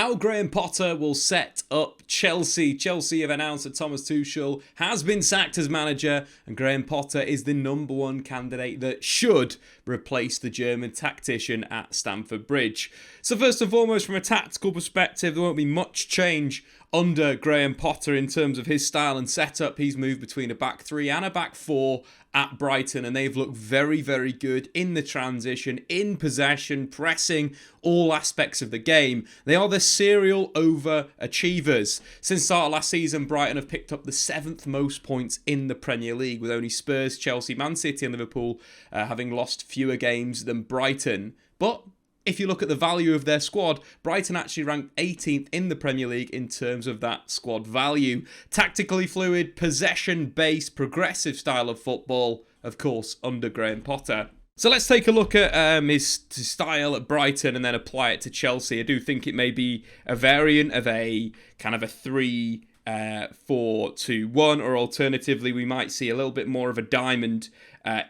How Graham Potter will set up Chelsea. Chelsea have announced that Thomas Tuchel has been sacked as manager, and Graham Potter is the number one candidate that should replace the German tactician at Stamford Bridge. So first and foremost, from a tactical perspective, there won't be much change under Graham Potter in terms of his style and setup. He's moved between a back three and a back four at Brighton, and they've looked very, very good in the transition, in possession, pressing, all aspects of the game. They are the serial overachievers. Since the start of last season, Brighton have picked up the 7th most points in the Premier League, with only Spurs, Chelsea, Man City and Liverpool having lost fewer games than Brighton. But if you look at the value of their squad, Brighton actually ranked 18th in the Premier League in terms of that squad value. Tactically fluid, possession-based, progressive style of football, of course, under Graham Potter. So let's take a look at his style at Brighton and then apply it to Chelsea. I do think it may be a variant of a kind of a 3-4-2-1, or alternatively, we might see a little bit more of a diamond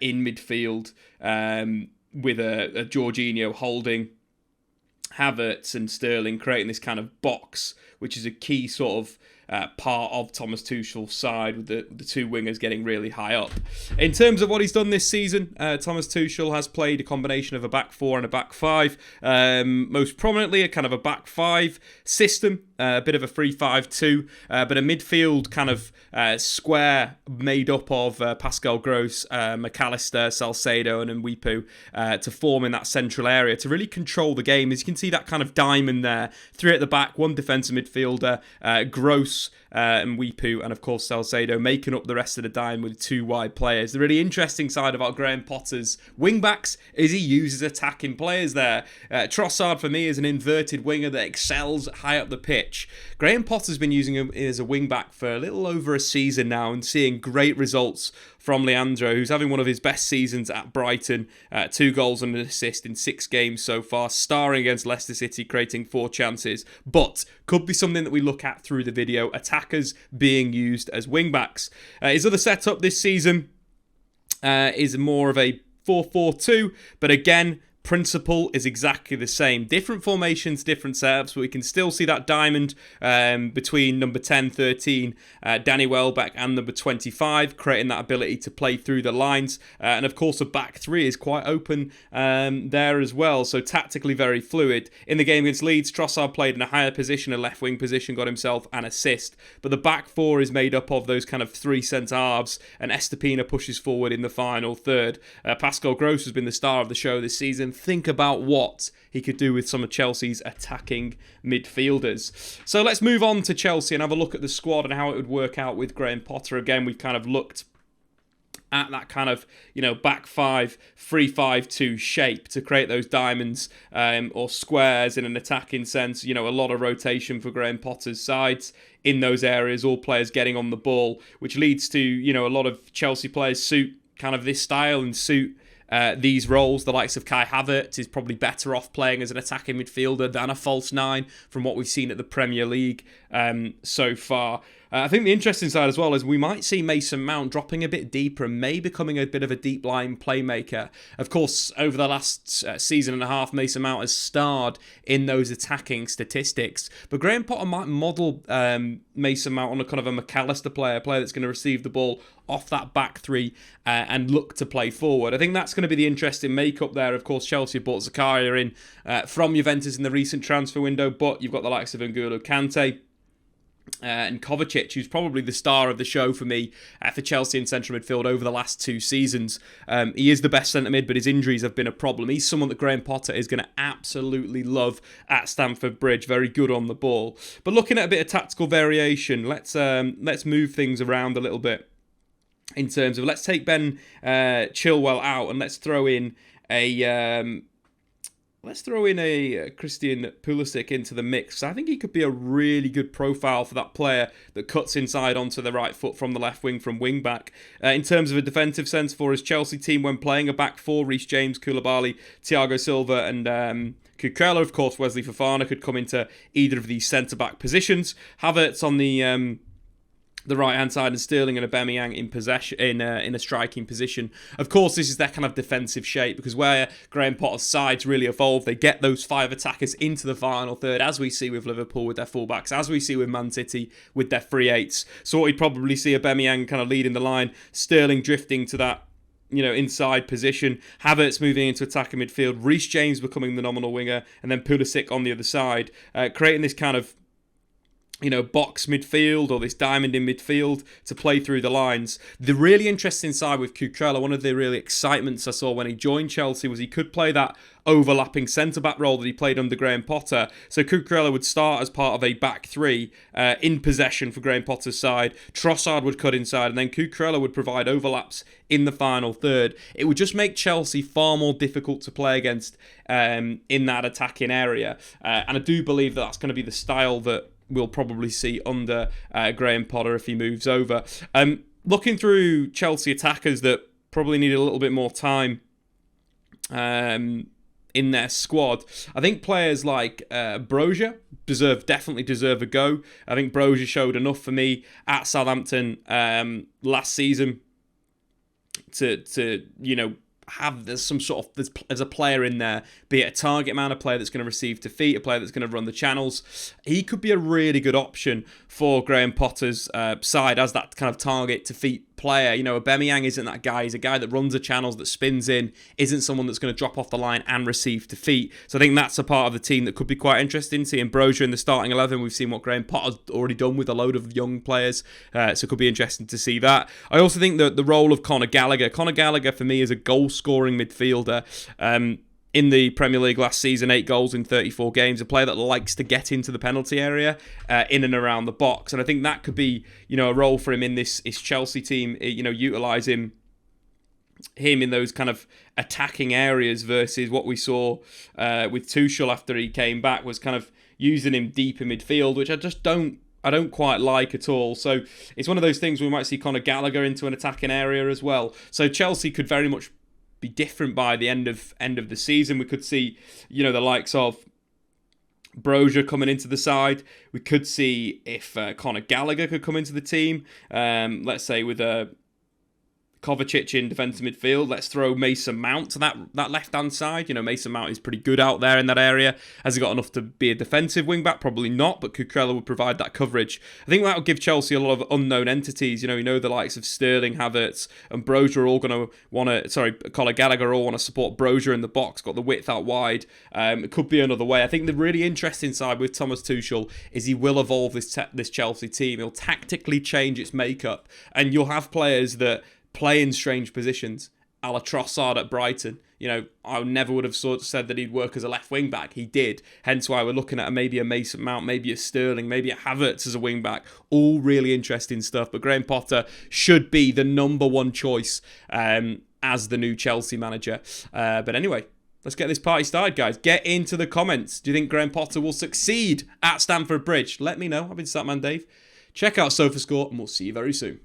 in midfield, with a Jorginho holding Havertz and Sterling, creating this kind of box, which is a key sort of part of Thomas Tuchel's side, with the two wingers getting really high up. In terms of what he's done this season, Thomas Tuchel has played a combination of a back four and a back five. Most prominently, a kind of a back five system, a bit of a 3-5-2, but a midfield kind of square made up of Pascal Gross, McAllister, Salcedo and Nwipu to form in that central area to really control the game. As you can see, that kind of diamond there, 3 at the back, 1 defensive midfielder, Gross, Nwipu and of course Salcedo making up the rest of the diamond with 2 wide players. The really interesting side about Graham Potter's wing-backs is he uses attacking players there. Trossard for me is an inverted winger that excels high up the pitch. Graham Potter's been using him as a wing-back for a little over a season now and seeing great results from Leandro, who's having one of his best seasons at Brighton. 2 goals and an assist in 6 games so far, starring against Leicester City, creating 4 chances. But could be something that we look at through the video, attackers being used as wing-backs. His other setup this season is more of a 4-4-2, but again, principle is exactly the same. Different formations, different setups, but we can still see that diamond between number 10, 13, Danny Welbeck, and number 25, creating that ability to play through the lines. And of course, a back three is quite open there as well, so tactically very fluid. In the game against Leeds, Trossard played in a higher position, a left wing position, got himself an assist. But the back four is made up of those kind of 3 centre-halves, and Estepina pushes forward in the final third. Pascal Gross has been the star of the show this season. Think about what he could do with some of Chelsea's attacking midfielders. So let's move on to Chelsea and have a look at the squad and how it would work out with Graham Potter. Again, we've kind of looked at that kind of, back 5, 3-5-2 shape to create those diamonds or squares in an attacking sense. A lot of rotation for Graham Potter's sides in those areas, all players getting on the ball, which leads to, a lot of Chelsea players suit kind of this style and suit these roles. The likes of Kai Havertz is probably better off playing as an attacking midfielder than a false 9 from what we've seen at the Premier League so far. I think the interesting side as well is we might see Mason Mount dropping a bit deeper and maybe becoming a bit of a deep line playmaker. Of course, over the last season and a half, Mason Mount has starred in those attacking statistics. But Graham Potter might model Mason Mount on a kind of a McAllister player, a player that's going to receive the ball off that back three and look to play forward. I think that's going to be the interesting makeup there. Of course, Chelsea bought Zakaria in from Juventus in the recent transfer window, but you've got the likes of N'Golo Kante and Kovacic, who's probably the star of the show for me for Chelsea in central midfield over the last 2 seasons. He is the best centre mid, but his injuries have been a problem. He's someone that Graham Potter is going to absolutely love at Stamford Bridge. Very good on the ball. But looking at a bit of tactical variation, let's move things around a little bit. In terms of, let's take Ben Chilwell out and let's throw in a Christian Pulisic into the mix. I think he could be a really good profile for that player that cuts inside onto the right foot from the left wing from wing back. In terms of a defensive sense for his Chelsea team when playing a back four, Reece James, Koulibaly, Thiago Silva and Cucurella. Of course, Wesley Fofana could come into either of these centre-back positions. Havertz on the the right-hand side, and Sterling and Aubameyang in possession in a striking position. Of course, this is their kind of defensive shape, because where Graham Potter's sides really evolve, they get those 5 attackers into the final third, as we see with Liverpool with their fullbacks, as we see with Man City with their free eights. So we'd probably see Aubameyang kind of leading the line, Sterling drifting to that inside position, Havertz moving into attacking midfield, Reece James becoming the nominal winger, and then Pulisic on the other side, creating this kind of box midfield, or this diamond in midfield to play through the lines. The really interesting side with Cucurella, one of the really excitements I saw when he joined Chelsea, was he could play that overlapping centre-back role that he played under Graham Potter. So Cucurella would start as part of a back three in possession for Graham Potter's side. Trossard would cut inside, and then Cucurella would provide overlaps in the final third. It would just make Chelsea far more difficult to play against in that attacking area. And I do believe that that's going to be the style that we'll probably see under Graham Potter if he moves over. Looking through Chelsea attackers that probably need a little bit more time in their squad, I think players like Brozier definitely deserve a go. I think Brozier showed enough for me at Southampton last season to have some sort of, as a player in there, be it a target man, a player that's going to receive defeat, a player that's going to run the channels. He could be a really good option for Graham Potter's side as that kind of target defeat player. Aubameyang isn't that guy. He's a guy that runs the channels, that spins in, isn't someone that's going to drop off the line and receive defeat. So I think that's a part of the team that could be quite interesting. Seeing Brozier in the starting 11, we've seen what Graham Potter's already done with a load of young players, so it could be interesting to see that. I also think that the role of Conor Gallagher for me is a goal-scoring midfielder. In the Premier League last season, 8 goals in 34 games, a player that likes to get into the penalty area, in and around the box. And I think that could be, a role for him in this Chelsea team, utilising him in those kind of attacking areas versus what we saw with Tuchel after he came back, was kind of using him deep in midfield, which I don't quite like at all. So it's one of those things where we might see Conor Gallagher into an attacking area as well. So Chelsea could very much be different by the end of the season. We could see, the likes of Brozier coming into the side. We could see if Conor Gallagher could come into the team. Let's say with Kovacic in defensive midfield. Let's throw Mason Mount to that left-hand side. Mason Mount is pretty good out there in that area. Has he got enough to be a defensive wing-back? Probably not, but Cucurella would provide that coverage. I think that would give Chelsea a lot of unknown entities. The likes of Sterling, Havertz, and Brozier are all going to want to... Conor Gallagher all want to support Brozier in the box, got the width out wide. It could be another way. I think the really interesting side with Thomas Tuchel is he will evolve this Chelsea team. He'll tactically change its makeup, and you'll have players that play in strange positions, a la Trossard at Brighton. I never would have said that he'd work as a left wing back. He did. Hence why we're looking at maybe a Mason Mount, maybe a Sterling, maybe a Havertz as a wing back. All really interesting stuff. But Graham Potter should be the number one choice as the new Chelsea manager. But anyway, let's get this party started, guys. Get into the comments. Do you think Graham Potter will succeed at Stamford Bridge? Let me know. I've been Statman Dave. Check out SofaScore, and we'll see you very soon.